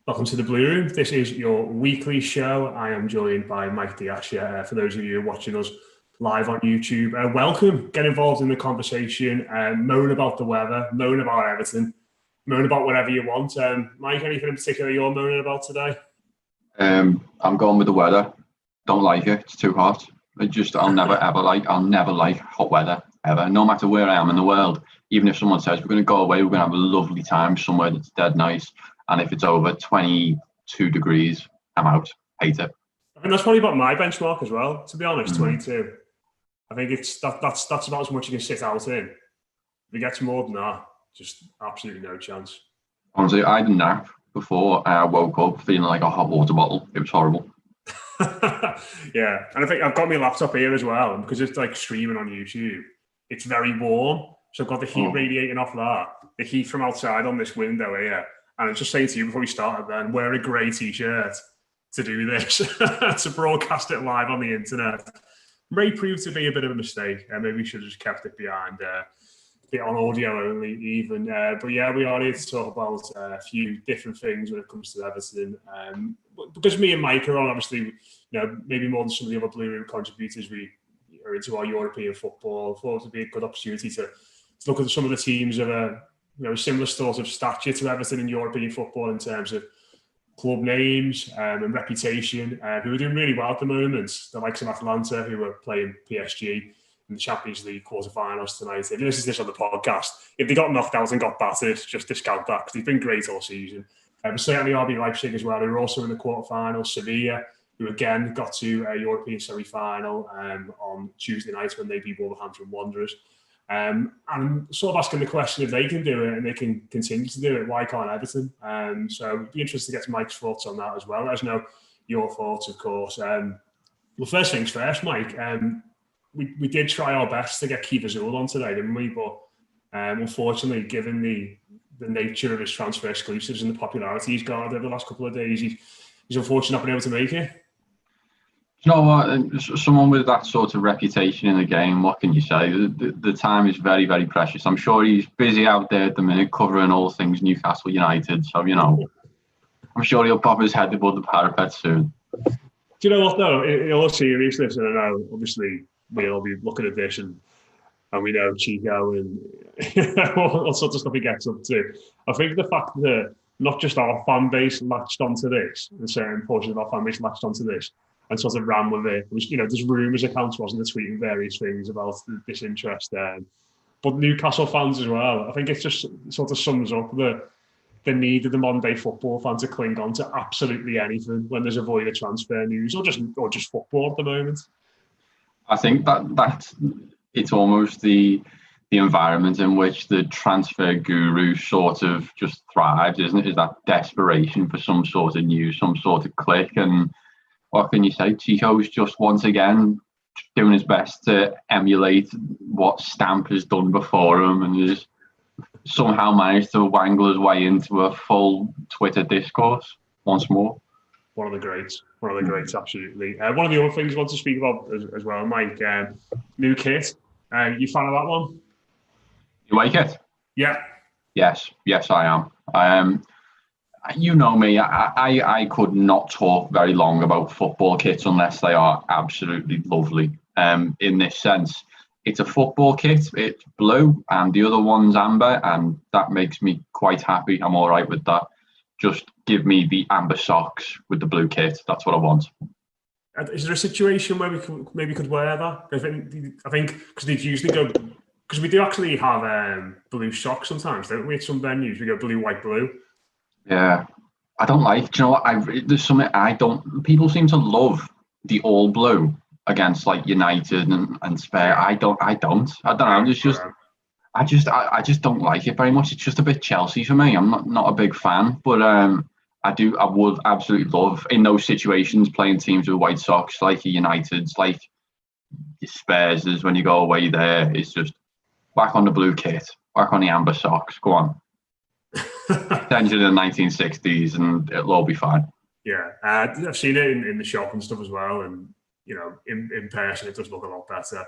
Welcome to the Blue Room. This is your weekly show. I am joined by Mike Diascia. For those of you watching us live on YouTube, welcome. Get involved in the conversation. Moan about the weather, moan about Everton, moan about whatever you want. Mike, anything in particular you're moaning about today? I'm going with the weather. Don't like it. It's too hot. I'll never like hot weather ever. No matter where I am in the world, even if someone says we're going to go away, we're going to have a lovely time somewhere that's dead nice. And if it's over 22 degrees, I'm out. Hate it. I think that's probably about my benchmark as well, to be honest, 22. I think that's about as much you can sit out in. If it gets more than that, just absolutely no chance. Honestly, I had a nap before I woke up feeling like a hot water bottle. It was horrible. Yeah, and I think I've got my laptop here as well, and because it's like streaming on YouTube, it's very warm. So I've got the heat radiating off that, the heat from outside on this window here. And I was just saying to you before we started then, wear a grey t-shirt to do this, to broadcast it live on the internet. May prove to be a bit of a mistake. Maybe we should have just kept it behind, on audio only even. But yeah, we are here to talk about a few different things when it comes to Everton. Because me and Mike are on, obviously, maybe more than some of the other Blue Room contributors, we are into our European football. I thought it would be a good opportunity to look at some of the teams of a similar sort of stature to Everton in European football in terms of club names and reputation, who are doing really well at the moment. The likes of Atalanta, who are playing PSG in the Champions League quarterfinals tonight. If you listen to this on the podcast, if they got knocked out and got battered, just discount that because they've been great all season. But certainly RB Leipzig as well, who are also in the quarterfinals. Sevilla, who again got to a European semi-final on Tuesday night when they beat Wolverhampton Wanderers. And I'm sort of asking the question if they can do it and they can continue to do it, why can't Everton? So it'd be interesting to get Mike's thoughts on that as well. Let us know your thoughts, of course. Well, first things first, Mike. We did try our best to get Keith Azul on today, didn't we? But unfortunately, given the nature of his transfer exclusives and the popularity he's got over the last couple of days, he's unfortunately not been able to make it. You know what? Someone with that sort of reputation in the game, what can you say? The time is very, very precious. I'm sure he's busy out there at the minute covering all things Newcastle United. So, I'm sure he'll pop his head above the parapet soon. Do you know what, though? In all seriousness, and I know, obviously, we'll all be looking at this and we know Chico and all sorts of stuff he gets up to. I think the fact that not just our fan base latched onto this, a certain portion of our fan base latched onto this, and sort of ran with it. There's rumours accounts, wasn't there, tweeting various things about this interest there. But Newcastle fans as well. I think it just sort of sums up the need of the modern day football fan to cling on to absolutely anything when there's a void of transfer news or just football at the moment. I think that it's almost the environment in which the transfer guru sort of just thrives, isn't it? Is that desperation for some sort of news, some sort of click. And what can you say? Chico's just once again doing his best to emulate what Stamp has done before him and has somehow managed to wangle his way into a full Twitter discourse once more. One of the greats, absolutely. One of the other things I want to speak about as well, Mike, new kit. You fan of that one? You like it? Yeah. Yes, I am. You know me, I could not talk very long about football kits unless they are absolutely lovely. In this sense, it's a football kit, it's blue, and the other one's amber, and that makes me quite happy. I'm all right with that. Just give me the amber socks with the blue kit. That's what I want. Is there a situation where we could wear that? I think because they'd usually go, because we do actually have blue socks sometimes, don't we? At some venues, we go blue, white, blue. Yeah, I don't like. Do you know what? There's something I don't. People seem to love the all blue against like United and Spurs. I don't know. It's just. I just don't like it very much. It's just a bit Chelsea for me. I'm not a big fan, but I would absolutely love in those situations playing teams with white socks like United's, like your Spurs is when you go away there. It's just whack on the blue kit, whack on the amber socks. Go on. Attention in the 1960s, and it'll all be fine. Yeah, I've seen it in the shop and stuff as well, and in person it does look a lot better.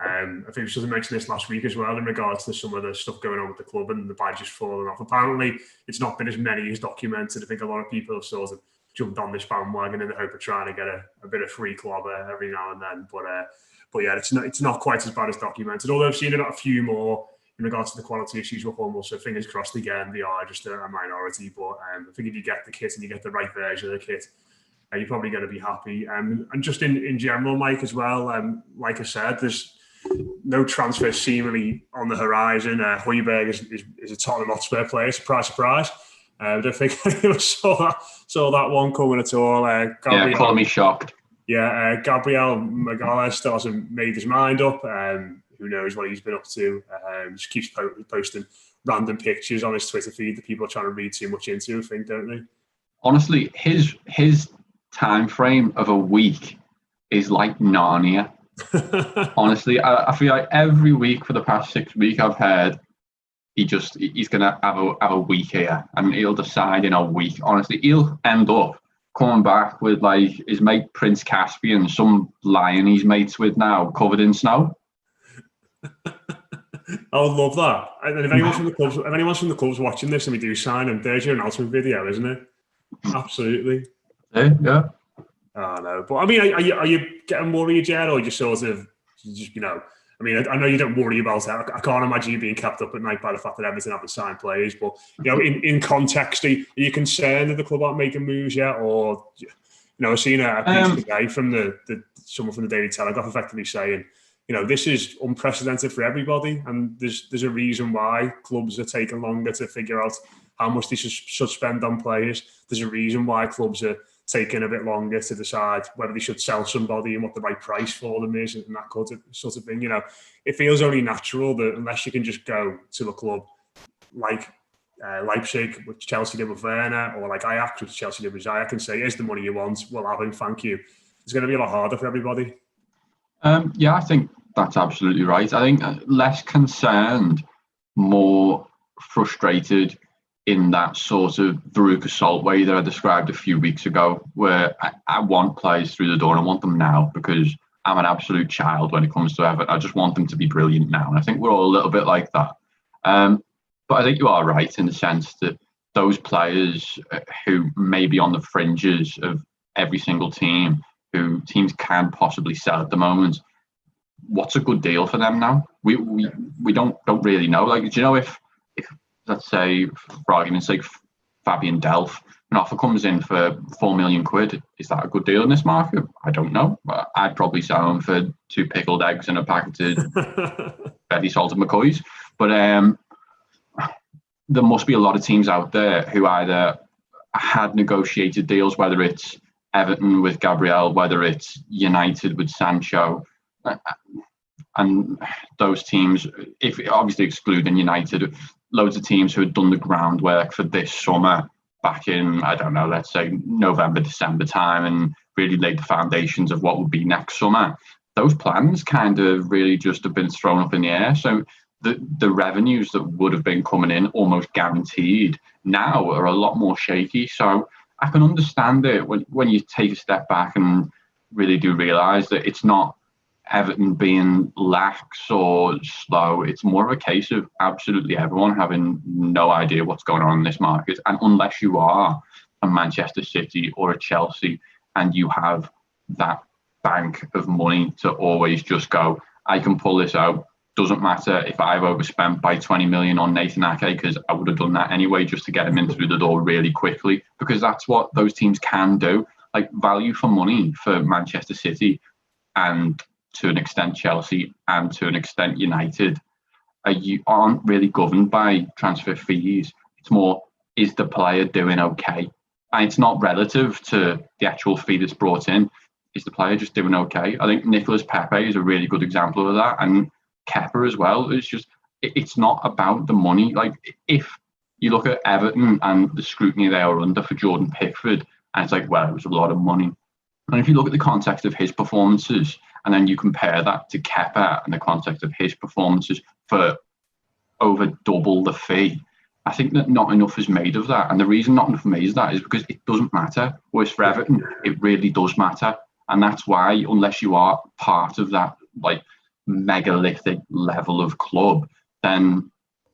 I think we should have mentioned this last week as well in regards to some of the stuff going on with the club and the badges falling off. Apparently, it's not been as many as documented. I think a lot of people have sort of jumped on this bandwagon in the hope of trying to get a bit of free clobber every now and then. But yeah, it's not quite as bad as documented. Although I've seen a few more in regards to the quality issues with Hummel. So fingers crossed again, they are just a minority. But I think if you get the kit and you get the right version of the kit, you're probably going to be happy. And just in general, Mike, as well, like I said, there's no transfer seemingly on the horizon. Højbjerg is a Tottenham Hotspur player. Surprise, surprise. I don't think anyone saw that one coming at all. Gabriel, call me shocked. Yeah, Gabriel Magalhaes still hasn't made his mind up. Who knows what he's been up to? Just keeps posting random pictures on his Twitter feed that people are trying to read too much into, I think, don't they? Honestly, his time frame of a week is like Narnia. Honestly, I feel like every week for the past 6 weeks I've heard he's gonna have a week here and he'll decide in a week. Honestly, he'll end up coming back with like his mate Prince Caspian, some lion he's mates with now, covered in snow. I would love that. And if anyone's from the clubs watching this and we do sign him, there's your announcement video, isn't it? Absolutely. Yeah. Oh no, but I mean, are you getting worried yet, or just sort of, I mean, I know you don't worry about it. I can't imagine you being kept up at night by the fact that Everton haven't signed players. But in context, are you concerned that the club aren't making moves yet, or I've seen a piece today from someone from the Daily Telegraph effectively saying, this is unprecedented for everybody, and there's a reason why clubs are taking longer to figure out how much they should spend on players. There's a reason why clubs are taking a bit longer to decide whether they should sell somebody and what the right price for them is and that sort of thing. It feels only natural that unless you can just go to a club like Leipzig, which Chelsea did with Werner, or like Ajax, which Chelsea did with Ziyech, and say, here's the money you want, we'll have him, thank you. It's going to be a lot harder for everybody. Yeah, I think that's absolutely right. I think less concerned, more frustrated in that sort of Veruca Salt way that I described a few weeks ago, where I want players through the door and I want them now because I'm an absolute child when it comes to Everton. I just want them to be brilliant now. And I think we're all a little bit like that. But I think you are right in the sense that those players who may be on the fringes of every single team, who teams can possibly sell at the moment, what's a good deal for them now? We don't really know. Like, do you know if let's say, for argument's sake, Fabian Delph, an offer comes in for 4 million quid, is that a good deal in this market? I don't know. I'd probably sell him for 2 pickled eggs and a packet of very salted McCoys. But there must be a lot of teams out there who either had negotiated deals, whether it's Everton with Gabriel, whether it's United with Sancho, and those teams, if obviously excluding United, loads of teams who had done the groundwork for this summer back in, I don't know, let's say November, December time, and really laid the foundations of what would be next summer. Those plans kind of really just have been thrown up in the air. So the revenues that would have been coming in almost guaranteed now are a lot more shaky. So I can understand it when you take a step back and really do realise that it's not Everton being lax or slow. It's more of a case of absolutely everyone having no idea what's going on in this market. And unless you are a Manchester City or a Chelsea and you have that bank of money to always just go, I can pull this out. Doesn't matter if I've overspent by 20 million on Nathan Ake, because I would have done that anyway just to get him in through the door really quickly, because that's what those teams can do. Like, value for money for Manchester City and to an extent Chelsea and to an extent United aren't really governed by transfer fees. It's more, is the player doing okay? And it's not relative to the actual fee that's brought in. Is the player just doing okay? I think Nicolas Pepe is a really good example of that, and Kepa as well. It's not about the money. Like, if you look at Everton and the scrutiny they are under for Jordan Pickford, and it's like, well, it was a lot of money. And if you look at the context of his performances, and then you compare that to Kepa and the context of his performances for over double the fee, I think that not enough is made of that. And the reason not enough made of that is because it doesn't matter. Whereas for Everton, it really does matter. And that's why, unless you are part of that, like, megalithic level of club, then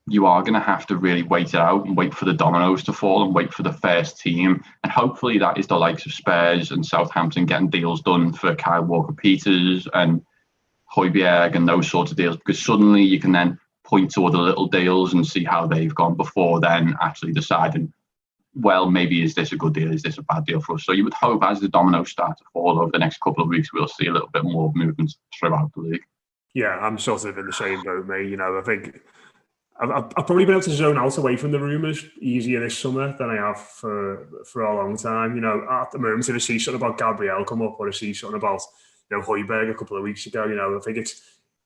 you are going to have to really wait it out and wait for the dominoes to fall and wait for the first team. And hopefully that is the likes of Spurs and Southampton getting deals done for Kyle Walker-Peters and Højbjerg and those sorts of deals, because suddenly you can then point to other little deals and see how they've gone before then actually deciding, well, maybe is this a good deal? Is this a bad deal for us? So you would hope as the dominoes start to fall over the next couple of weeks, we'll see a little bit more movement throughout the league. Yeah, I'm sort of in the same boat, mate. You know, I think I've probably been able to zone out away from the rumours easier this summer than I have for a long time. You know, at the moment, if I see something about Gabriel come up or I see something about, you know, Højbjerg a couple of weeks ago, you know, I think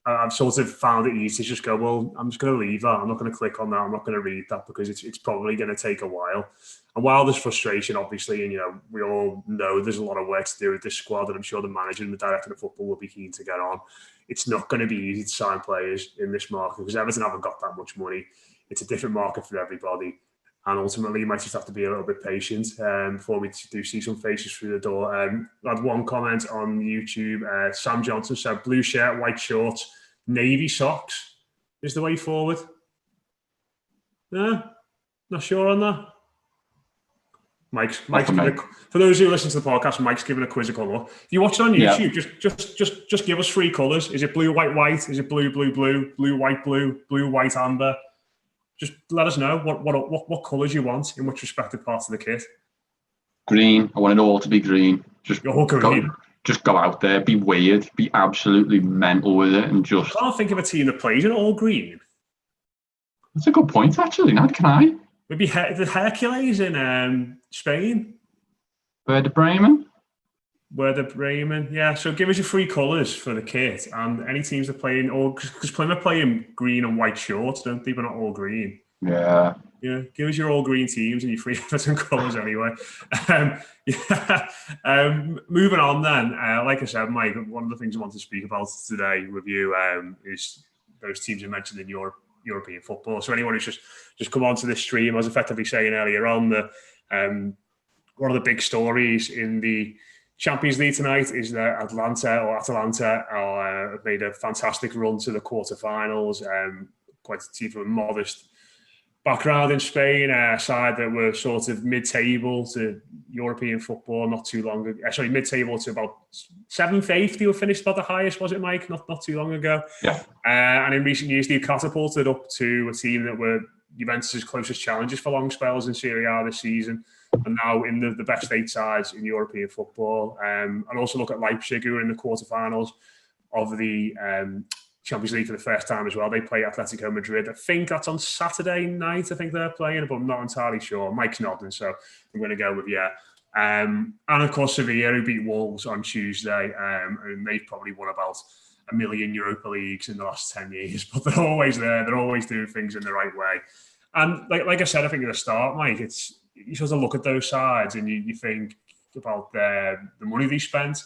I've sort of found it easy to just go, well, I'm just going to leave that. I'm not going to click on that. I'm not going to read that because it's probably going to take a while. And while there's frustration, obviously, and, you know, we all know there's a lot of work to do with this squad, and I'm sure the manager and the director of football will be keen to get on. It's not going to be easy to sign players in this market because Everton haven't got that much money. It's a different market for everybody. And ultimately, you might just have to be a little bit patient before we do see some faces through the door. I had one comment on YouTube. Sam Johnson said, blue shirt, white shorts, navy socks is the way forward. No, not sure on that. Mike's for those who listen to the podcast, Mike's giving a quizzical look. If you watch it on YouTube, just give us 3 colours. Is it blue, white, white? Is it blue, blue, blue, blue, white, blue, blue, white, amber? Just let us know what colours you want in which respective parts of the kit. Green. I want it all to be green. Just go out there, be weird, be absolutely mental with it, and just. I can't think of a team that plays in all green. That's a good point, actually. Now, can I? Maybe the Hercules in Spain. Werder Bremen. Yeah. So give us your 3 colours for the kit, and any teams that play in all, because Plymouth play in green and white shorts, don't they? But not all green. Yeah. Yeah. Give us your all green teams and your 3 Everton colours anyway. Moving on then. Like I said, Mike, one of the things I want to speak about today with you is those teams you mentioned in European football. So anyone who's just come onto this stream, I was effectively saying earlier on that one of the big stories in the Champions League tonight is that Atalanta have made a fantastic run to the quarterfinals. Quite a team from a modest background in Spain, a side that were sort of mid-table to European football not too long ago. Sorry, mid-table to about 7th, 8th. They were finished about the highest, was it, Mike? Not too long ago. Yeah. And in recent years, they've catapulted up to a team that were Juventus' closest challengers for long spells in Serie A this season, and now in the best 8 sides in European football. And also look at Leipzig, who are in the quarterfinals of the Champions League for the first time as well. They play Atletico Madrid. I think that's on Saturday night. I think they're playing, but I'm not entirely sure. Mike's nodding, so I'm going to go with yeah. And of course, Sevilla, who beat Wolves on Tuesday, and they've probably won about 1 million Europa Leagues in the last 10 years, but they're always there. They're always doing things in the right way. And like I said, I think at the start, Mike, you sort of look at those sides and you think about the money they spent.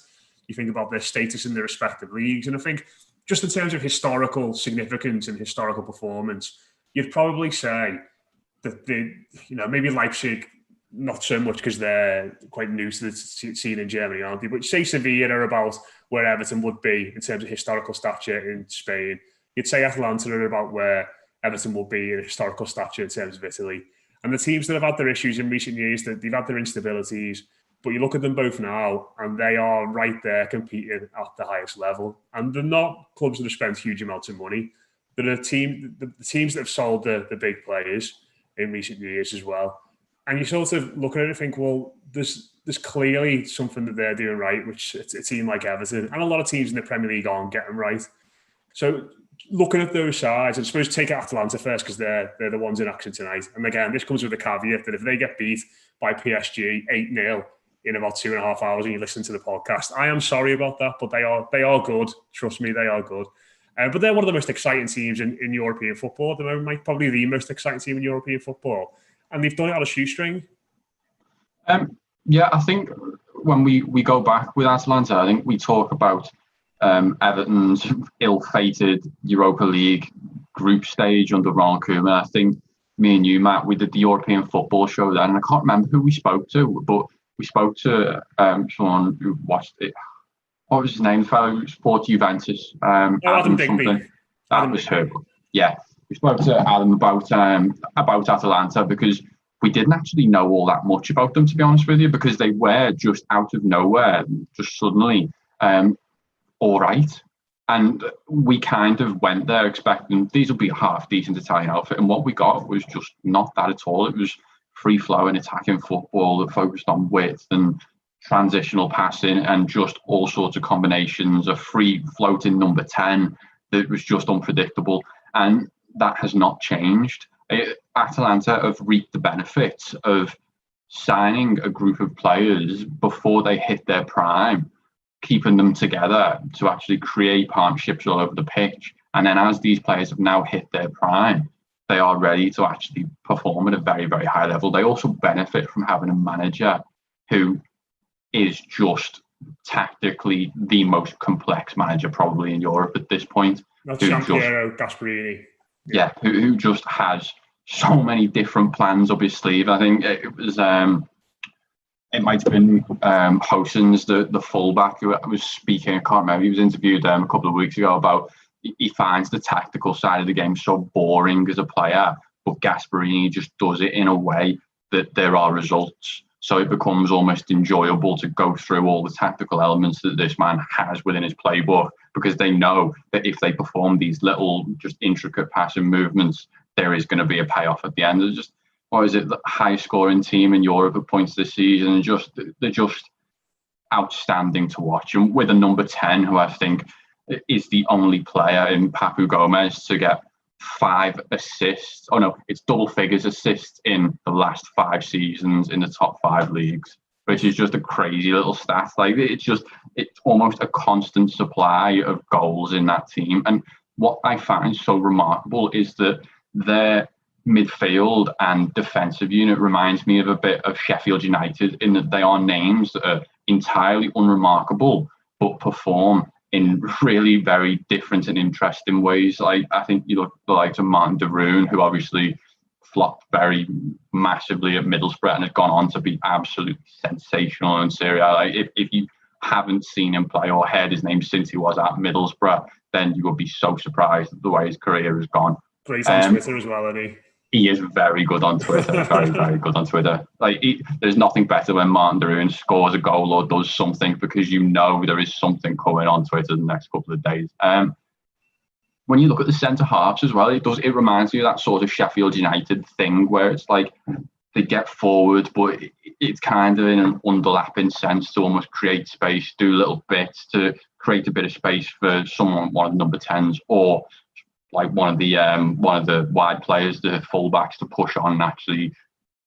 You think about their status in their respective leagues. And I think just in terms of historical significance and historical performance, you'd probably say that maybe Leipzig, not so much because they're quite new to the scene in Germany, aren't they? But say Sevilla are about where Everton would be in terms of historical stature in Spain. You'd say Atalanta are about where Everton will be in historical stature in terms of Italy. And the teams that have had their issues in recent years, that they've had their instabilities, but you look at them both now, and they are right there competing at the highest level. And they're not clubs that have spent huge amounts of money. They're the teams that have sold the big players in recent years as well. And you sort of look at it and think, well, there's clearly something that they're doing right, which a team like Everton and a lot of teams in the Premier League aren't getting right. So looking at those sides, I suppose take Atalanta first because they're the ones in action tonight. And again, this comes with a caveat that if they get beat by PSG 8-0 in about 2.5 hours and you listen to the podcast, I am sorry about that, but they are good. Trust me, they are good. But they're one of the most exciting teams in European football at the moment, Mike. Probably the most exciting team in European football. And they've done it on a shoestring. Yeah, I think when we go back with Atalanta, I think we talk about Everton's ill-fated Europa League group stage under Ron Koeman. I think me and you, Matt, we did the European football show then, and I can't remember who we spoke to, but we spoke to someone who watched it what was his name? The fellow who supported Juventus. Adam Digby. Something. That was her. Yeah, we spoke to Adam about Atalanta because we didn't actually know all that much about them, to be honest with you, because they were just out of nowhere, just suddenly, all right. And we kind of went there expecting these will be a half-decent Italian outfit. And what we got was just not that at all. It was free-flowing, attacking football that focused on width and transitional passing and just all sorts of combinations, a free-floating number 10 that was just unpredictable. And that has not changed. Atalanta have reaped the benefits of signing a group of players before they hit their prime, keeping them together to actually create partnerships all over the pitch. And then as these players have now hit their prime, they are ready to actually perform at a very, very high level. They also benefit from having a manager who is just tactically the most complex manager probably in Europe at this point. That's Giampiero Gasperini. Yeah, who just has so many different plans up his sleeve. I think it was it might have been Hosens, the fullback, who was speaking. I can't remember. He was interviewed a couple of weeks ago about he finds the tactical side of the game so boring as a player, but Gasperini just does it in a way that there are results. So it becomes almost enjoyable to go through all the tactical elements that this man has within his playbook, because they know that if they perform these little, just intricate passing movements, there is going to be a payoff at the end. They're just, what is it, the highest scoring team in Europe at points this season, and they're just outstanding to watch. And with a number 10, who I think is the only player in Papu Gomez to get 5 assists. Oh no, it's double figures assists in the last 5 seasons in the top 5 leagues, which is just a crazy little stat. Like it's almost a constant supply of goals in that team. And what I find so remarkable is that their midfield and defensive unit reminds me of a bit of Sheffield United, in that they are names that are entirely unremarkable but perform in really very different and interesting ways. Like I think you look at the likes of Martin de Roon, who obviously flopped very massively at Middlesbrough and has gone on to be absolutely sensational in Serie A. Like if you haven't seen him play or heard his name since he was at Middlesbrough, then you will be so surprised at the way his career has gone. Great on Twitter as well, isn't he? He is very good on Twitter, very, very good on Twitter. Like there's nothing better when Martin de Roon scores a goal or does something, because you know there is something coming on Twitter the next couple of days. When you look at the centre halves as well, it reminds me of that sort of Sheffield United thing where it's like they get forward, but it's kind of in an underlapping sense to almost create space, do little bits to create a bit of space for one of the number 10s, or like one of the wide players, the fullbacks, to push on and actually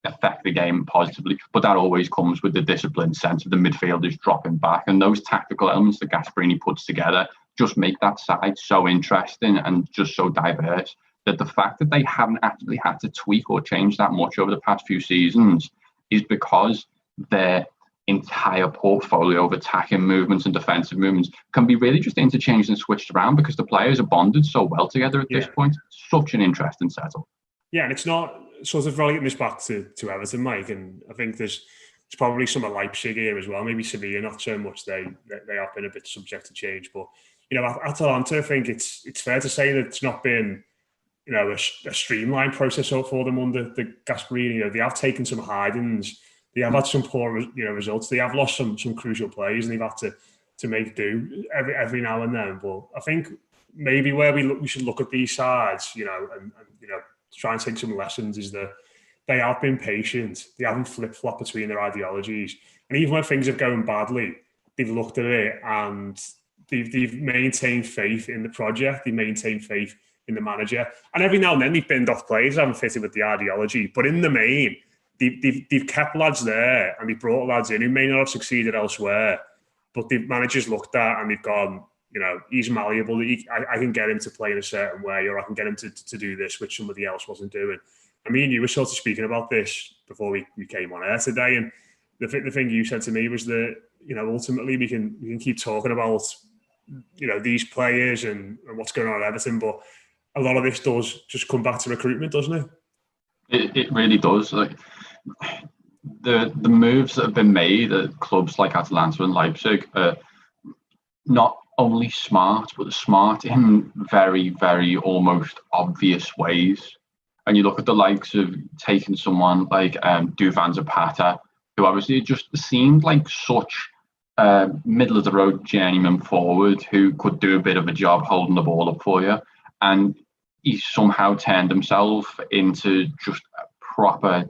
affect the game positively. But that always comes with the disciplined sense of the midfielders dropping back, and those tactical elements that Gasperini puts together just make that side so interesting and just so diverse, that the fact that they haven't actually had to tweak or change that much over the past few seasons is because their entire portfolio of attacking movements and defensive movements can be really just interchanged and switched around, because the players are bonded so well together at this point. Such an interesting setup. Yeah, and it's not sort of relating this back to Everton, Mike, and I think there's probably some of Leipzig here as well, maybe Sevilla, not so much. They have been a bit subject to change, but you know, Atalanta, I think it's fair to say that it's not been, you know, a streamlined process for them under the Gasperini. You know, they have taken some hidings. They have had some poor, results. They have lost some crucial plays, and they've had to make do every now and then. But I think maybe where we should look at these sides, and try and take some lessons, is that they have been patient. They haven't flip-flopped between their ideologies, and even when things are going badly, they've looked at it and they've maintained faith in the project. They maintained faith in the manager, and every now and then they've binned off players that haven't fitted with the ideology. But in the main, they've kept lads there, and they've brought lads in who may not have succeeded elsewhere, but the managers looked at and they've gone, he's malleable. I can get him to play in a certain way, or I can get him to do this, which somebody else wasn't doing. I mean, you were sort of speaking about this before we came on air today, and the thing you said to me was that, ultimately we can keep talking about, these players and what's going on at Everton, but a lot of this does just come back to recruitment, doesn't it? It really does. Like the moves that have been made at clubs like Atalanta and Leipzig, not only smart, but smart in very, very almost obvious ways. And you look at the likes of taking someone like Duvan Zapata, who obviously just seemed like such middle of the road journeyman forward who could do a bit of a job holding the ball up for you. And he somehow turned himself into just a proper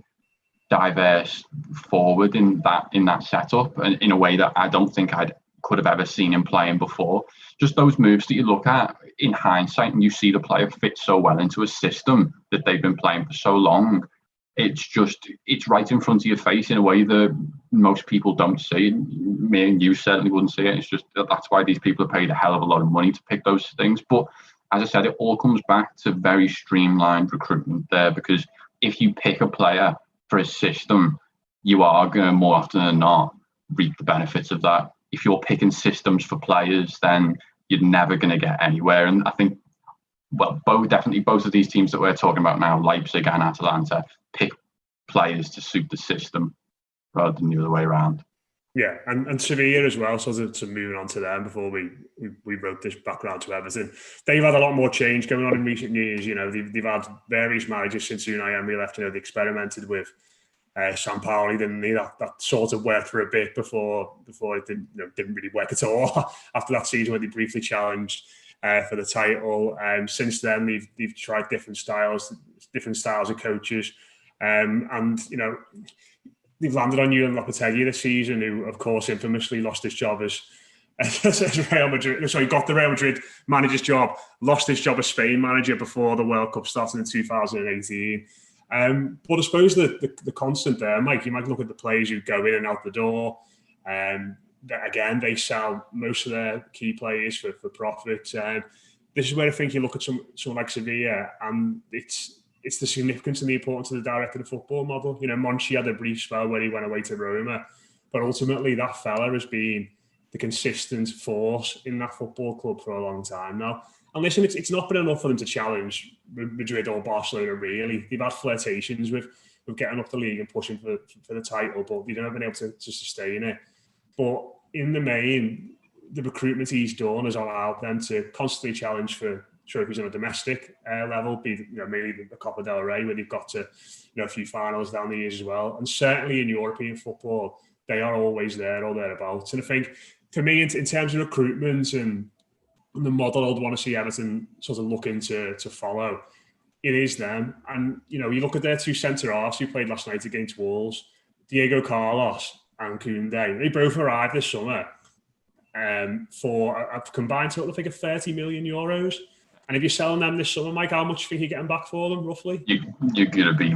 diverse forward in that setup, and in a way that I don't think I could have ever seen him playing before. Just those moves that you look at in hindsight and you see the player fit so well into a system that they've been playing for so long. It's right in front of your face in a way that most people don't see. Me and you certainly wouldn't see it. It's just that's why these people are paid a hell of a lot of money to pick those things. But as I said, it all comes back to very streamlined recruitment there, because if you pick a player for a system, you are going to more often than not reap the benefits of that. If you're picking systems for players, then you're never going to get anywhere. And I think, well, both of these teams that we're talking about now, Leipzig and Atalanta, pick players to suit the system rather than the other way around. Yeah, and Sevilla as well, so moving on to them before we wrote this background to Everton. They've had a lot more change going on in recent years. You know, they've had various managers since Unai Emery left. You know, they experimented with Sampaoli, didn't they? That sort of worked for a bit before it didn't really work at all after that season when they briefly challenged for the title. Since then, they've tried different styles of coaches, and you know, they've landed on Julen Lopetegui this season, who of course infamously lost his job as Real Madrid. Sorry, got the Real Madrid manager's job, lost his job as Spain manager before the World Cup started in 2018. But I suppose the constant there, Mike, you might look at the players who go in and out the door. Again, they sell most of their key players for profit. This is where I think you look at someone like Sevilla, and it's the significance and the importance of the director of football model. You know, Monchi had a brief spell where he went away to Roma, but ultimately that fella has been the consistent force in that football club for a long time now. And listen, it's not been enough for them to challenge Madrid or Barcelona, really. They've had flirtations with getting up the league and pushing for the title, but they've never been able to sustain it. But in the main, the recruitment he's done has allowed them to constantly challenge for trophies on a domestic level, be mainly the Copa del Rey, where they've got to a few finals down the years as well. And certainly in European football, they are always there or thereabouts. And I think, for me, in terms of recruitment and the model I'd want to see Everton sort of looking to follow, it is them. And, you look at their two centre-halves who played last night against Wolves, Diego Carlos and Koundé. They both arrived this summer for a combined total, I think, of 30 million euros. And if you're selling them this summer, Mike, how much do you think you're getting back for them, roughly? You're going to be,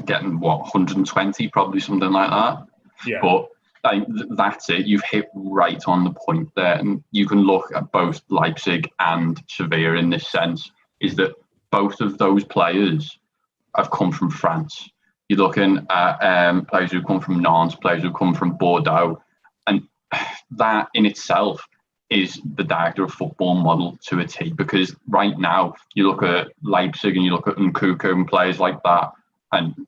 getting 120, probably something like that. Yeah. But that's it. You've hit right on the point there. And you can look at both Leipzig and Sevilla in this sense, is that both of those players have come from France. You're looking at players who come from Nantes, players who come from Bordeaux. And that in itself is the director of football model to a T, because right now you look at Leipzig and you look at Nkunku and players like that, and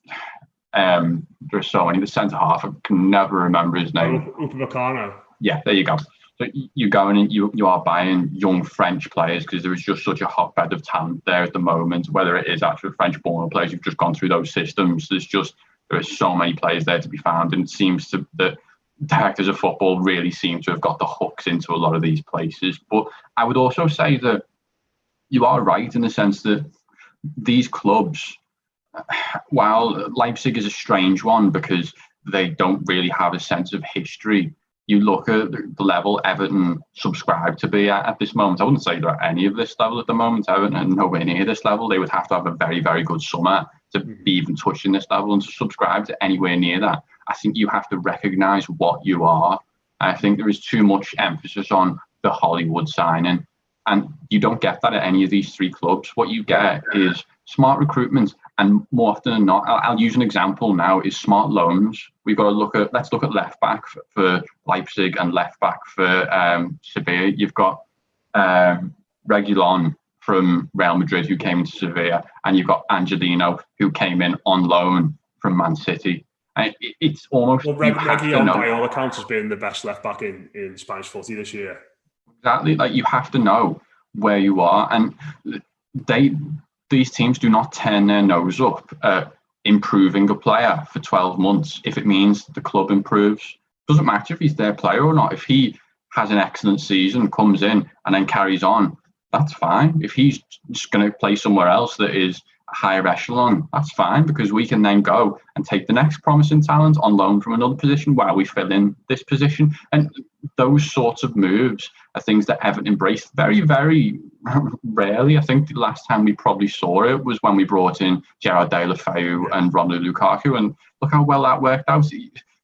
there's so many. The centre half, I can never remember his name. Upamecano. Yeah, there you go. So you go in and you are buying young French players because there is just such a hotbed of talent there at the moment. Whether it is actually French-born players who've just gone through those systems, there are so many players there to be found, and it seems that directors of football really seem to have got the hooks into a lot of these places. But I would also say that you are right in the sense that these clubs, while Leipzig is a strange one because they don't really have a sense of history, you look at the level Everton subscribe to be at this moment. I wouldn't say they're at any of this level at the moment. Everton are nowhere near this level. They would have to have a very, very good summer to be even touching this level, and to subscribe to anywhere near that, I think you have to recognise what you are. I think there is too much emphasis on the Hollywood signing, and you don't get that at any of these three clubs. What you get is smart recruitment, and more often than not, I'll use an example now, is smart loans. Let's look at left back for Leipzig and left back for Sevilla. You've got Reguilon from Real Madrid who came into Sevilla, and you've got Angelino who came in on loan from Man City. And it's almost... Well, Reguilon, by all accounts, has been the best left back in Spanish footy this year. Exactly. Like, you have to know where you are, and these teams do not turn their nose up at improving a player for 12 months if it means the club improves. Doesn't matter if he's their player or not. If he has an excellent season, comes in and then carries on, that's fine. If he's just going to play somewhere else that is a higher echelon, that's fine, because we can then go and take the next promising talent on loan from another position while we fill in this position. And those sorts of moves are things that Everton embraced very, very rarely. I think the last time we probably saw it was when we brought in Gerard Deulofeu and Romelu Lukaku, and look how well that worked out.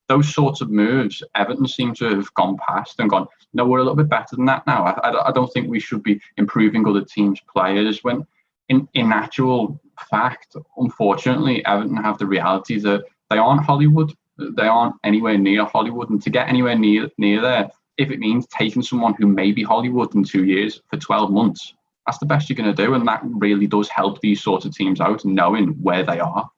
Those sorts of moves, Everton seem to have gone past and gone, no, we're a little bit better than that now. I don't think we should be improving other teams' players, when in actual fact, unfortunately, Everton have the reality that they aren't Hollywood. They aren't anywhere near Hollywood. And to get anywhere near there, if it means taking someone who may be Hollywood in 2 years for 12 months, that's the best you're going to do. And that really does help these sorts of teams out, knowing where they are.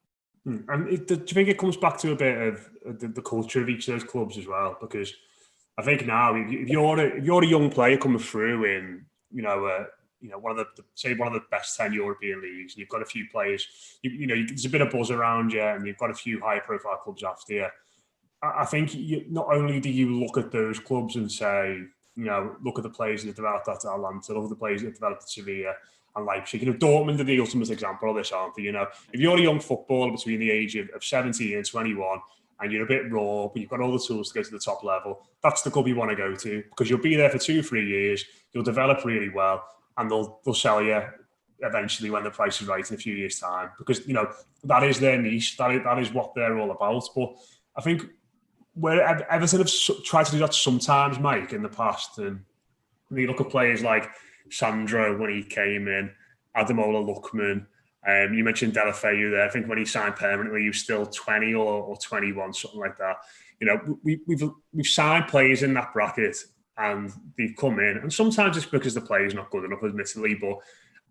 And do you think it comes back to a bit of the culture of each of those clubs as well? Because I think now, if you're a young player coming through in, one of the best 10 European leagues, and you've got a few players, there's a bit of buzz around you, and you've got a few high-profile clubs after you. I think not only do you look at those clubs and say, look at the players that have developed at Atalanta, look at the players that have developed at Sevilla and Leipzig. Dortmund are the ultimate example of this, aren't they? If you're a young footballer between the age of 17 and 21, and you're a bit raw, but you've got all the tools to go to the top level, that's the club you want to go to, because you'll be there for 2-3 years, you'll develop really well, and they'll sell you eventually when the price is right in a few years' time, because that is their niche, that is what they're all about. But I think where Everton have tried to do that sometimes, Mike, in the past, and you look at players like Sandro when he came in, Ademola Lookman. You mentioned Deulofeu there. I think when he signed permanently, he was still 20 or 21, something like that. We've signed players in that bracket, and they've come in. And sometimes it's because the player's not good enough, admittedly. But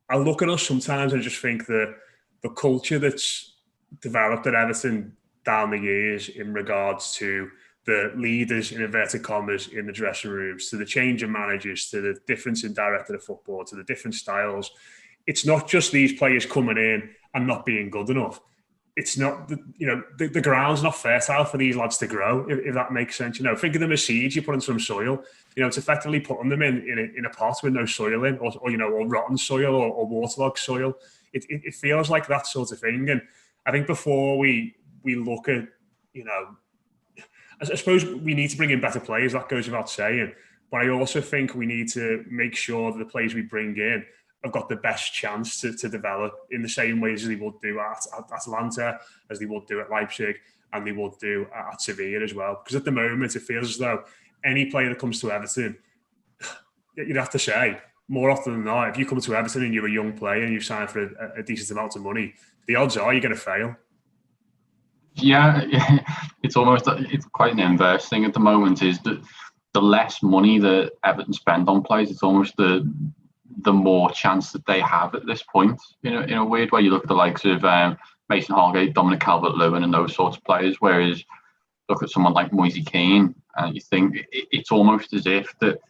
I look at us sometimes and just think that the culture that's developed at Everton down the years in regards to the leaders, in inverted commas, in the dressing rooms, to the change of managers, to the difference in director of football, to the different styles. It's not just these players coming in and not being good enough. It's not, the ground's not fertile for these lads to grow, if that makes sense. Think of them as seeds you put in some soil. It's effectively putting them in a pot with no soil in, or rotten soil or waterlogged soil. It feels like that sort of thing. And I think before we look at, I suppose we need to bring in better players, that goes without saying. But I also think we need to make sure that the players we bring in have got the best chance to develop in the same ways as they would do at Atalanta, as they would do at Leipzig, and they would do at Sevilla as well. Because at the moment, it feels as though any player that comes to Everton, you'd have to say, more often than not, if you come to Everton and you're a young player and you sign for a decent amount of money, the odds are you're going to fail. Yeah, it's quite an inverse thing at the moment, is that the less money that Everton spend on players, it's almost the more chance that they have at this point. In a weird way, you look at the likes of Mason Holgate, Dominic Calvert-Lewin and those sorts of players, whereas look at someone like Moise Kean and you think it's almost as if that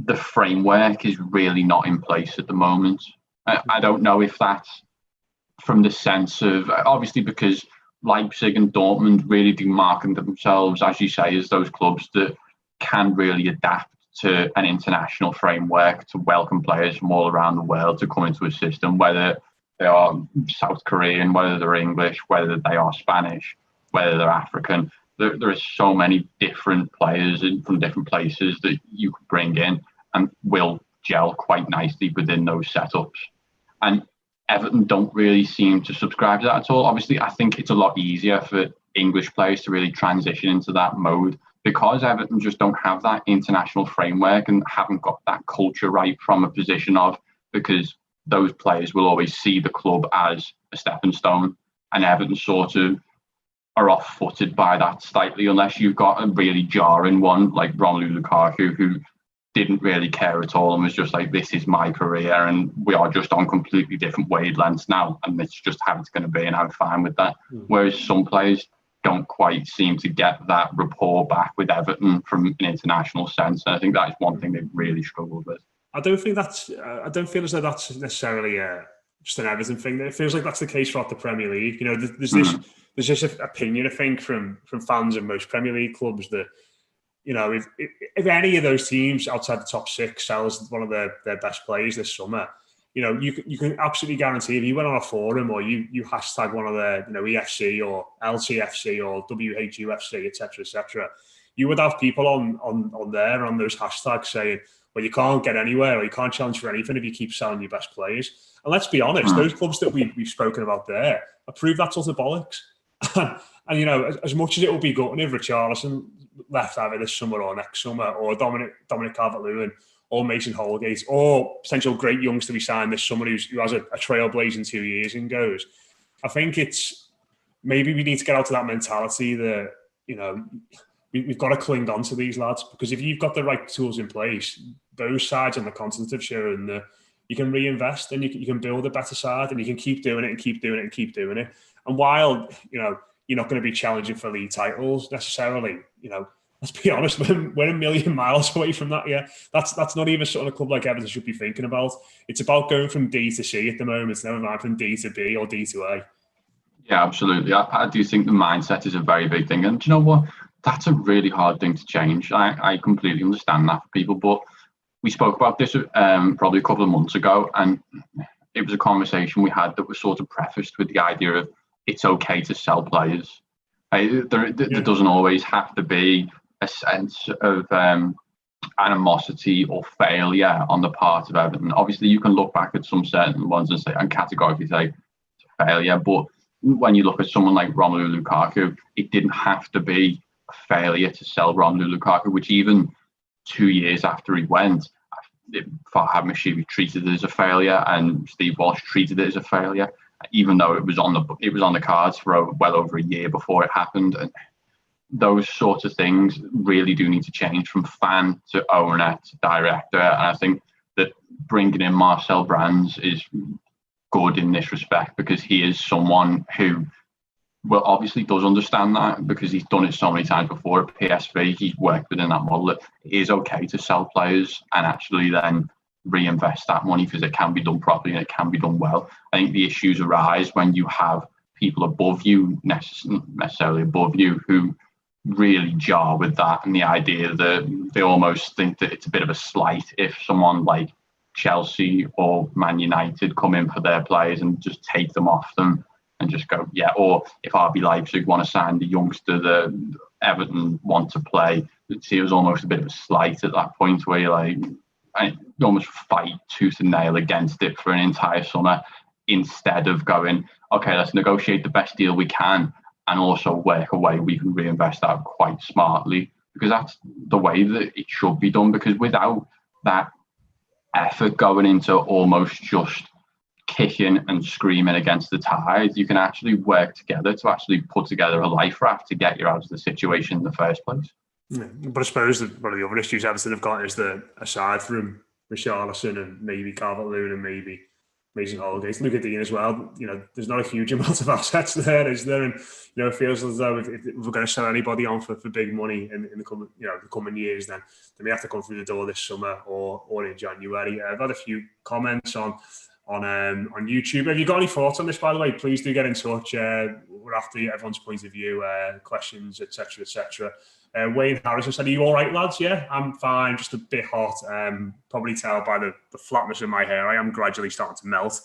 the framework is really not in place at the moment. I don't know if that's from the sense of, obviously, because Leipzig and Dortmund really do market themselves, as you say, as those clubs that can really adapt to an international framework, to welcome players from all around the world to come into a system, whether they are South Korean, whether they're English, whether they are Spanish, whether they're African. There are so many different players from different places that you could bring in and will gel quite nicely within those setups. And Everton don't really seem to subscribe to that at all. Obviously, I think it's a lot easier for English players to really transition into that mode because Everton just don't have that international framework and haven't got that culture right from a position of, because those players will always see the club as a stepping stone, and Everton sort of are off-footed by that slightly, unless you've got a really jarring one like Romelu Lukaku, who didn't really care at all and was just like, this is my career and we are just on completely different wavelengths now and it's just how it's going to be and I'm fine with that. Whereas some players don't quite seem to get that rapport back with Everton from an international sense. And I think that is one thing they've really struggled with. I don't feel as though that's necessarily just an Everton thing. It feels like that's the case throughout the Premier League. You know, there's this opinion, I think, from fans of most Premier League clubs that, you know, if any of those teams outside the top six sells one of their best players this summer, you know, you can absolutely guarantee if you went on a forum or you hashtag one of their, you know, EFC or LCFC or WHUFC, etc., you would have people on there on those hashtags saying, well, you can't get anywhere or you can't challenge for anything if you keep selling your best players. And let's be honest, those clubs that we've spoken about there have proved that's utter bollocks. And, you know, as much as it will be gutting if Richarlison left either this summer or next summer, or Dominic Calvert-Lewin, or Mason Holgate, or potential great youngster we signed this summer who has a trailblazing 2 years and goes, I think it's maybe we need to get out of that mentality that, you know, we've got to cling on to these lads, because if you've got the right tools in place, those sides on the continent have shown that you can reinvest and you can build a better side, and you can keep doing it and keep doing it and keep doing it. And while, you know, you're not going to be challenging for league titles necessarily, you know, let's be honest, we're a million miles away from that. Yeah, that's not even something a club like Everton should be thinking about. It's about going from D to C at the moment. It's never mind from D to B or D to A. Yeah, absolutely. I do think the mindset is a very big thing. And do you know what? That's a really hard thing to change. I completely understand that for people, but we spoke about this probably a couple of months ago, and it was a conversation we had that was sort of prefaced with the idea of it's okay to sell players. There doesn't always have to be a sense of animosity or failure on the part of Everton. Obviously, you can look back at some certain ones and categorically say it's a failure, but when you look at someone like Romelu Lukaku, it didn't have to be a failure to sell Romelu Lukaku, which even 2 years after he went, Farhad Mashiri treated it as a failure, and Steve Walsh treated it as a failure, even though it was on the cards for well over a year before it happened. And those sorts of things really do need to change from fan to owner to director. And I think that bringing in Marcel Brands is good in this respect, because he is someone who, well, obviously does understand that, because he's done it so many times before at PSV. He's worked within that model. It is okay to sell players and actually then reinvest that money, because it can be done properly and it can be done well. I think the issues arise when you have people above you, necessarily above you, who really jar with that, and the idea that they almost think that it's a bit of a slight if someone like Chelsea or Man United come in for their players and just take them off them and just go, yeah. Or if RB Leipzig want to sign the youngster that Everton want to play, it was almost a bit of a slight at that point, where you're like, you almost fight tooth and nail against it for an entire summer, instead of going, okay, let's negotiate the best deal we can and also work a way we can reinvest that quite smartly, because that's the way that it should be done. Because without that effort going into almost just kicking and screaming against the tide, you can actually work together to actually put together a life raft to get you out of the situation in the first place. Yeah, but I suppose that one of the other issues Everton have got is that aside from Richarlison and maybe Calvert-Lewin and maybe Mason Holgate, Luka Dean as well, you know, there's not a huge amount of assets there, is there? And, you know, it feels as though if we're going to sell anybody on for big money in the coming years, then they may have to come through the door this summer or in January. I've had a few comments on YouTube. Have you got any thoughts on this, by the way? Please do get in touch. We're after everyone's point of view, questions, etc., etc. Wayne Harrison said, "Are you all right, lads?" Yeah, I'm fine. Just a bit hot. Probably tell by the flatness of my hair. I am gradually starting to melt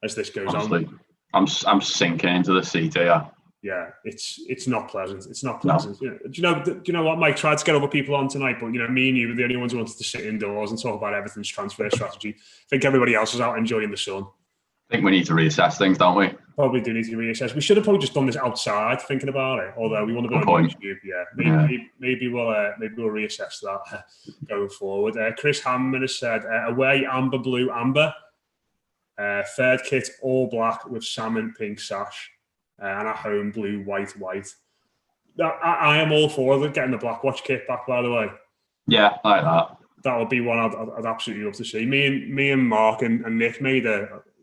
as this goes on. I'm sinking into the seat here. Yeah, it's not pleasant. It's not pleasant. No. Do you know what, Mike? Tried to get other people on tonight, but, you know, me and you were the only ones who wanted to sit indoors and talk about Everton's transfer strategy. I think everybody else was out enjoying the sun. I think we need to reassess things, don't we? Probably do need to reassess. We should have probably just done this outside, thinking about it. Although we want to be on YouTube, maybe we'll reassess that going forward. Chris Hammond has said, away amber, blue, amber. Third kit all black with salmon pink sash, and at home blue, white. I am all for getting the Blackwatch kit back, by the way. Yeah, I like that. That would be one I'd absolutely love to see. Me and Mark and Nick made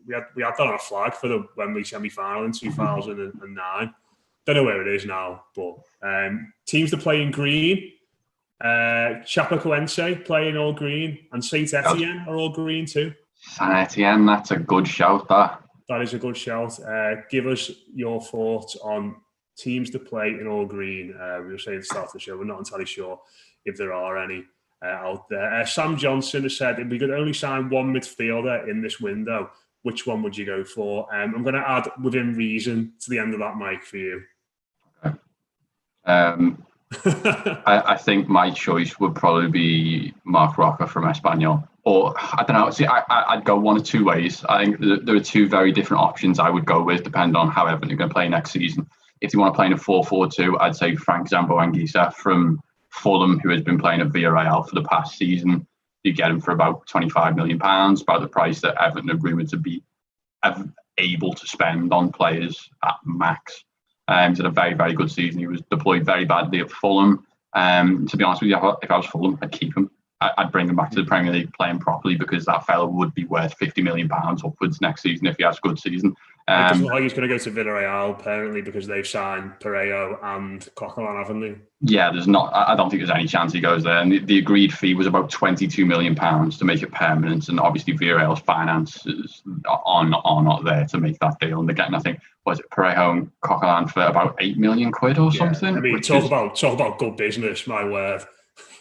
we had that on a flag for the Wembley semi-final in 2009. Don't know where it is now, but teams that play in green. Chapecoense playing all green, and Saint Etienne are all green too. Saint Etienne, that's a good shout. That is a good shout. Give us your thoughts on teams that play in all green. We were saying at the start of the show, we're not entirely sure if there are any out there. Sam Johnson has said if we could only sign one midfielder in this window, which one would you go for? I'm going to add within reason to the end of that, Mike, for you. I think my choice would probably be Marc Roca from Espanyol. Or, I don't know, see, I'd go one of two ways. I think there are two very different options I would go with, depending on how Everton are going to play next season. If you want to play in a 4-4-2, I'd say Frank Zambo-Anguissa from Fulham, who has been playing at Villarreal for the past season. You get him for about £25 million, about the price that Everton are rumoured to be able to spend on players at max. He's had a very, very good season. He was deployed very badly at Fulham. To be honest with you, if I was Fulham, I'd keep him. I'd bring him back to the Premier League playing properly, because that fella would be worth £50 million upwards next season if he has a good season. It doesn't look like he's going to go to Villarreal, apparently, because they've signed Pereiro and Coquelin, haven't they? Yeah, I don't think there's any chance he goes there. And the agreed fee was about £22 million to make it permanent. And obviously Villarreal's finances are not there to make that deal. And they're getting, I think, was it Pereiro and Coquelin for about £8 million or something? I mean, talk about good business, my word.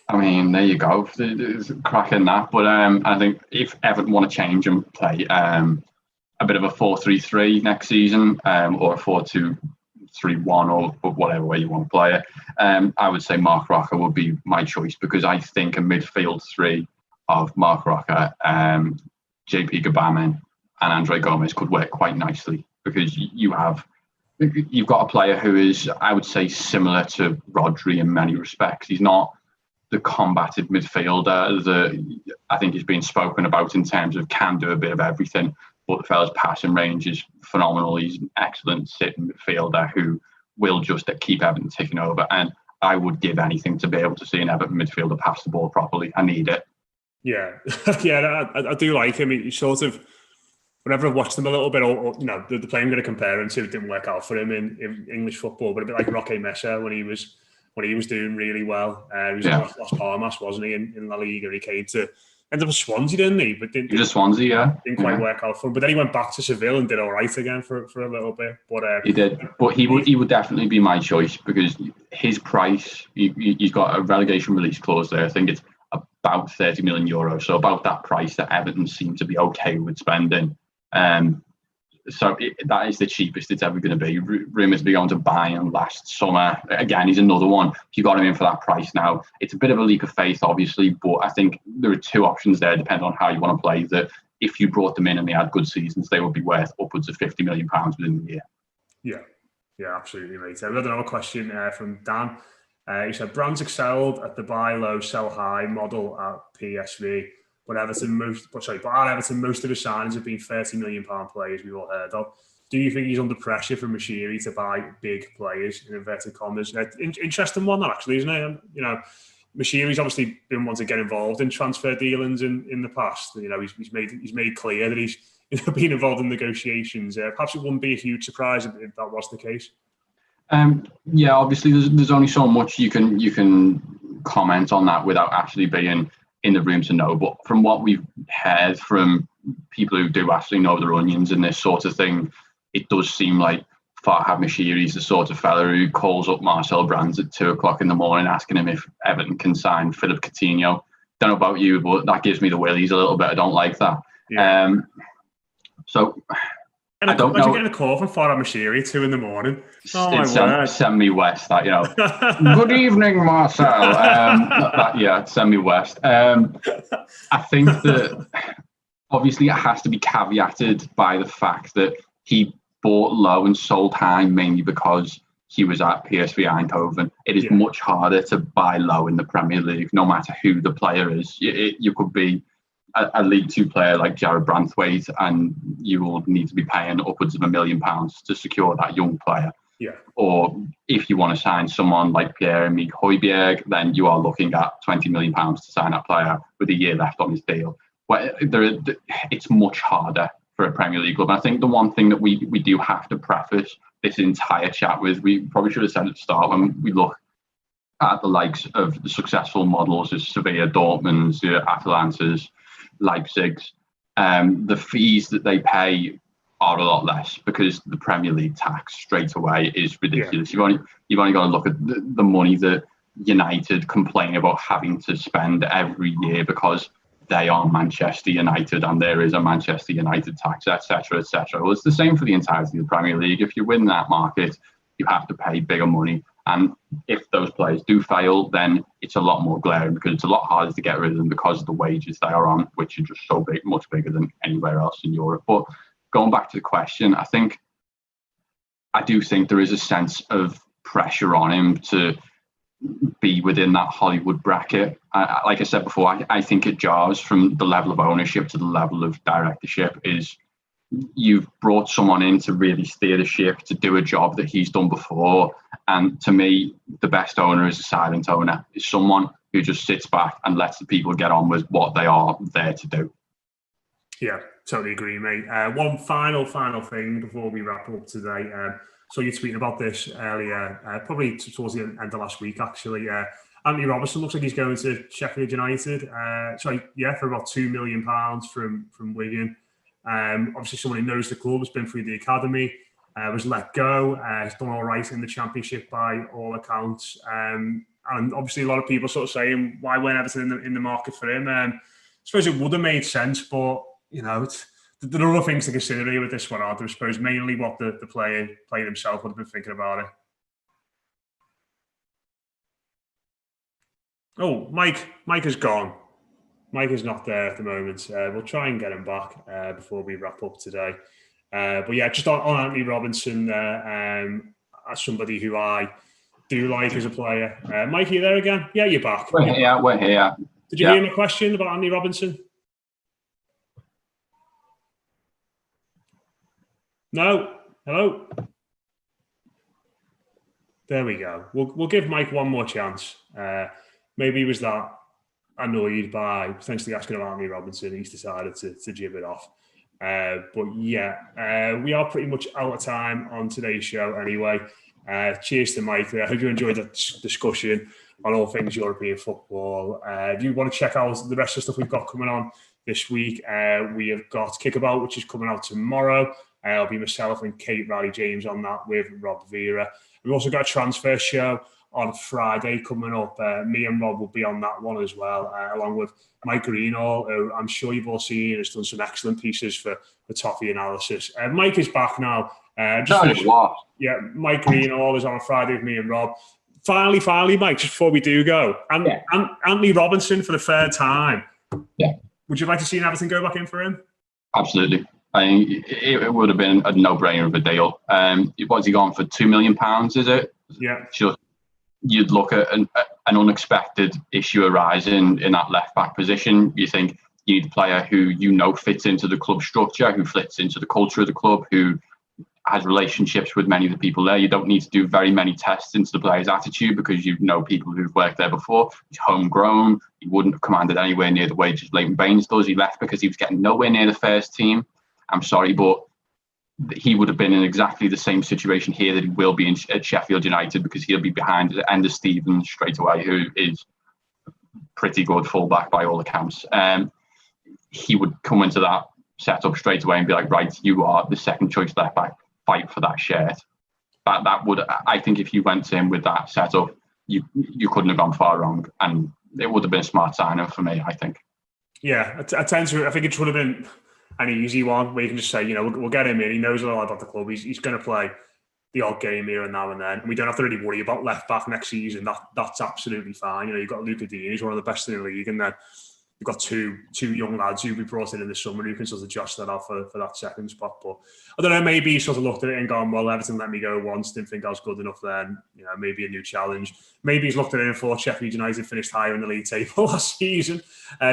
I mean, there you go. It's cracking that. But I think if Everton want to change and play a bit of a 4-3-3 next season, or a 4-2-3-1, or whatever way you want to play it, I would say Marc Roca would be my choice, because I think a midfield three of Marc Roca, JP Gabamin and Andre Gomes could work quite nicely, because you've got a player who is, I would say, similar to Rodri in many respects. He's not the combative midfielder that I think is being spoken about in terms of can do a bit of everything, but the fella's passing range is phenomenal. He's an excellent sitting midfielder who will just keep Everton ticking over. And I would give anything to be able to see an Everton midfielder pass the ball properly. I need it. Yeah, yeah, I do like him. He sort of, whenever I've watched him a little bit, or the player I'm going to compare him to didn't work out for him in English football, but a bit like Roque Mesa when he was doing really well. He was at Las Palmas, wasn't he, in La Liga? He came to end up at Swansea, didn't he? But didn't Swansea, yeah. Didn't quite work out for him. But then he went back to Seville and did all right again for a little bit. But he did. But he would definitely be my choice, because his price, he's got a relegation release clause there. I think it's about €30 million, so about that price that Everton seem to be okay with spending. So that is the cheapest it's ever going to be. Rumours to be going to Bayern last summer. Again, he's another one. You got him in for that price now. It's a bit of a leap of faith, obviously, but I think there are two options there, depending on how you want to play, that if you brought them in and they had good seasons, they would be worth upwards of £50 million within the year. Yeah, absolutely, mate. We had another question from Dan. He said, Brands excelled at the buy low, sell high model at PSV. But at Everton, most of his signings have been £30 million players we've all heard of. Do you think he's under pressure from Mashiri to buy big players, in inverted commas? Interesting one, actually, isn't it? Mashiri's obviously been one to get involved in transfer dealings in the past. He's made clear that he's been involved in negotiations. Perhaps it wouldn't be a huge surprise if that was the case. Yeah, obviously, there's only so much you can comment on that without actually being in the room to know. But from what we've heard from people who do actually know their onions and this sort of thing, it does seem like Farhad Mashiri's the sort of fella who calls up Marcel Brands at 2:00 in the morning asking him if Everton can sign Philip Coutinho. Don't know about you, but that gives me the willies a little bit. I don't like that. Yeah. So I don't know. Getting a call from Farhad Mashiri at 2 a.m. Send me west. That Good evening, Marcel. Send me west. I think that obviously it has to be caveated by the fact that he bought low and sold high mainly because he was at PSV Eindhoven. It is much harder to buy low in the Premier League, no matter who the player is. You could be a League Two player like Jared Branthwaite, and you will need to be paying upwards of £1 million to secure that young player. Yeah. Or if you want to sign someone like Pierre-Emile Højbjerg, then you are looking at £20 million to sign that player with a year left on his deal. Well, it's much harder for a Premier League club. And I think the one thing that we do have to preface this entire chat with. We probably should have said at the start, when we look at the likes of the successful models as Sevilla, Dortmund's, Atalanta's, Leipzig's, the fees that they pay are a lot less because the Premier League tax straight away is ridiculous. Yeah. You've only got to look at the money that United complain about having to spend every year because they are Manchester United and there is a Manchester United tax, etc., etc. Well, it's the same for the entirety of the Premier League. If you win that market, you have to pay bigger money. And if those players do fail, then it's a lot more glaring because it's a lot harder to get rid of them because of the wages they are on, which are just so big, much bigger than anywhere else in Europe. But going back to the question, I do think there is a sense of pressure on him to be within that Hollywood bracket. Like I said before, I think it jars from the level of ownership to the level of directorship. Is you've brought someone in to really steer the ship, to do a job that he's done before. And to me, the best owner is a silent owner, is someone who just sits back and lets the people get on with what they are there to do. Yeah, totally agree, mate. One final thing before we wrap up today. So you're tweeting about this earlier, probably towards the end of last week, actually. Anthony Robertson looks like he's going to Sheffield United. For about £2 million from Wigan. Obviously, someone who knows the club, has been through the academy, was let go. Has done all right in the Championship by all accounts. And obviously, a lot of people sort of saying, why weren't Everton in the market for him? I suppose it would have made sense, but there are other things to consider here with this one, aren't there? I suppose mainly what the player himself would have been thinking about it. Oh, Mike is gone. Mike is not there at the moment. We'll try and get him back before we wrap up today. But yeah, just on Anthony Robinson, as somebody who I do like as a player. Mike, are you there again? Yeah, you're back. We're here. Did you hear my question about Anthony Robinson? No? Hello? There we go. We'll give Mike one more chance. Maybe he was that annoyed by potentially asking about Anthony Robinson. He's decided to jib it off. But yeah, we are pretty much out of time on today's show anyway. Cheers to Mike. I hope you enjoyed the discussion on all things European football. If you want to check out the rest of the stuff we've got coming on this week, we have got Kickabout, which is coming out tomorrow. It'll be myself and Kate Riley-James on that with Rob Vera. We've also got a transfer show on Friday coming up. Me and Rob will be on that one as well, along with Mike Greenall, who I'm sure you've all seen, has done some excellent pieces for Toffee Analysis. Mike is back now. Mike Greenall is on Friday with me and Rob. Finally, Mike, just before we do go, Anthony Robinson for the third time. Yeah. Would you like to see Everton go back in for him? Absolutely. I think it would have been a no-brainer of a deal. What's he gone for? £2 million, is it? Yeah. Sure. You'd look at an unexpected issue arising in that left-back position. You think you need a player who fits into the club structure, who fits into the culture of the club, who has relationships with many of the people there. You don't need to do very many tests into the player's attitude because you know people who've worked there before. He's homegrown. He wouldn't have commanded anywhere near the wages Leighton Baines does. He left because he was getting nowhere near the first team. I'm sorry, but he would have been in exactly the same situation here that he will be at Sheffield United, because he'll be behind Ender Stevens straight away, who is pretty good fullback by all accounts. He would come into that setup straight away and be like, right, you are the second choice left back, fight for that shirt. That would, I think, if you went in with that setup, you couldn't have gone far wrong, and it would have been a smart signing for me, I think. Yeah, I think it would have been an easy one where you can just say, we'll get him in. He knows a lot about the club. He's going to play the odd game here and now and then. And we don't have to really worry about left back next season. That's absolutely fine. You've got Luca Dean, who's one of the best in the league, and then you've got two young lads who we brought in the summer who can sort of adjust that out for that second spot. But I don't know, maybe he sort of looked at it and gone, well, Everton let me go once, didn't think I was good enough then. Maybe a new challenge. Maybe he's looked at it and thought Sheffield United finished higher in the league table last season,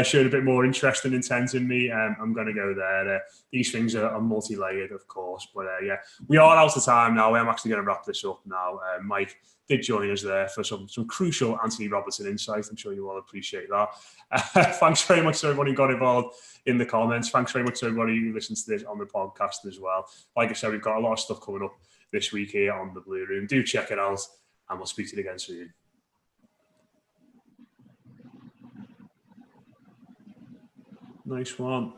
showed a bit more interest and intent in me. I'm going to go there. These things are multi-layered, of course. But yeah, we are out of time now. I'm actually going to wrap this up now. Mike did join us there for some crucial Anthony Robertson insight. I'm sure you all appreciate that. thanks very much to everybody who got involved in the comments. Thanks very much to everybody who listens to this on the podcast as well. Like I said, we've got a lot of stuff coming up this week here on the Blue Room. Do check it out, and we'll speak to you again soon. Nice one.